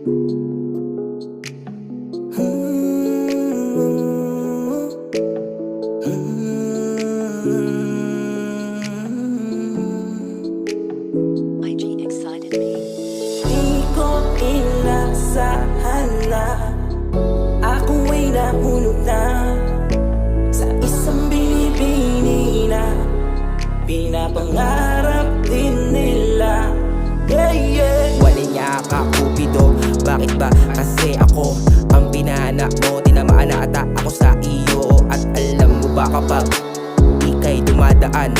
IG excited me. Di ko inasahan na ako ay nahulog na sa isang binibini na pinapangarap din nila. Yeah, yeah. Wala niya ka, Cupido. Bakit ba? Kasi ako ang pinahanap mo. Tinamaan na ata ako sa iyo. At alam mo ba kapag ika'y dumadaan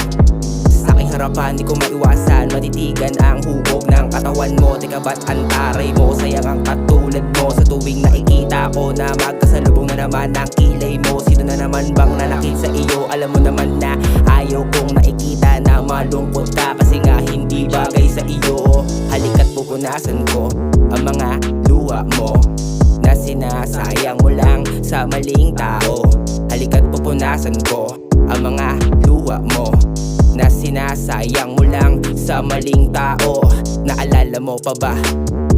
sa aking harapan, di ko maiwasan matitigan ang hubog ng katawan mo. Teka ba't ang taray mo? Sayang ang katulad mo. Sa tuwing nakikita ko na magkasalubong na naman ang kilay mo. Sino na naman bang nanakit sa iyo? Alam mo naman na ayaw kong nakikita na malungkot ka, kasi nga hindi bagay sa iyo. Halika't pupunasan ko ang mga luha mo na sinasayang mo lang sa maling tao. Halika't pupunasan ko ang mga luha mo na sinasayang mo lang sa maling tao. Naalala mo pa ba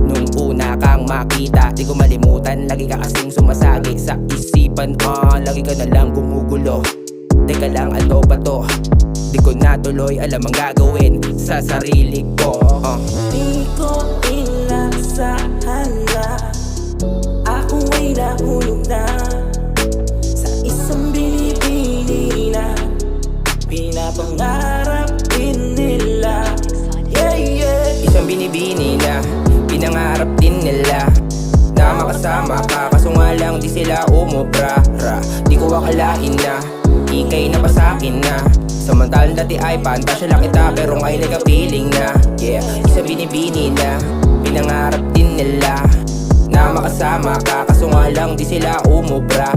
nung una kang makita? Di ko malimutan, lagi ka kasing sumasagi sa isipan. Lagi ka na lang gumugulo. Teka lang, ano ba to? Di ko natuloy alam ang gagawin sa sarili ko. Di ko inasahan na ako ay nahulog na sa isang binibini na pinapangarap din nila. Yeah, yeah. Isang binibini na pinangarap din nila na makasama ka, kaso nga lang di sila umubra. Di ko akalain na ika'y napasakin na. Samantalang dati ay pantasya lang kita, pero ngayon ay kapiling na. Yeah, isang binibini na pinangarap din nila na makasama ka, kaso nga lang di sila umubra.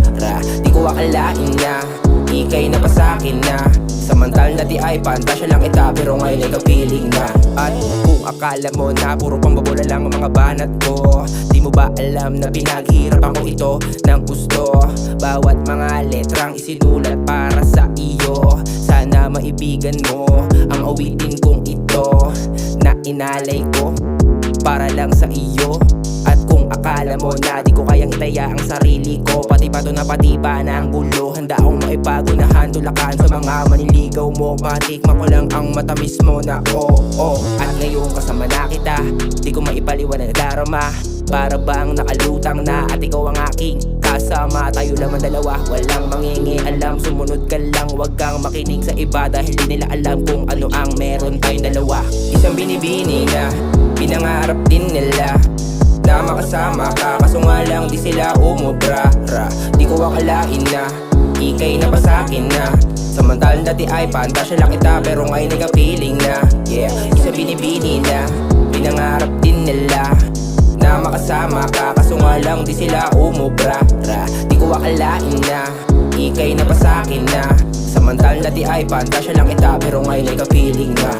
Di ko akalain na ika'y napasakin na. Samantalang dati ay pantasya lang kita, pero ngayon ay kapiling na. At kung akala mo na puro pambabola lang ang mga banat ko, di mo ba alam na pinaghirapan ko ito ng gusto? Bawat mga letrang isinulat para sa iyo. Sana maibigan mo ang awitin kong ito na inalay ko para lang sa iyo. At kung akala mo na di ko kayang itaya ang sarili ko, pati pa to na pati pa na ang gulo, handa akong maibago na handulakan sa mga maniligaw mo. Matikman ko lang ang matamis mo na oo. At ngayon kasama na kita, di ko maipaliwanag darama. Para bang nakalutang na at ikaw ang aking kasama. Tayo naman dalawa, walang mangingialam. Sumunod ka lang, wag kang makinig sa iba, dahil di nila alam kung ano ang meron tayong dalawa. Isang binibini na pinangarap din nila na makasama ka, kaso nga lang di sila umubra. Di ko akalain na ika'y napasakin na. Samantalang dati ay pantasya lang kita, pero ngayon ay kapiling na. Yeah, isa binibini na pinangarap din nila na makasama ka, kaso nga lang di sila umubra. Di ko akalain na ika'y napasakin na. Samantalang dati ay pantasya lang kita, pero ngayon ay kapiling na.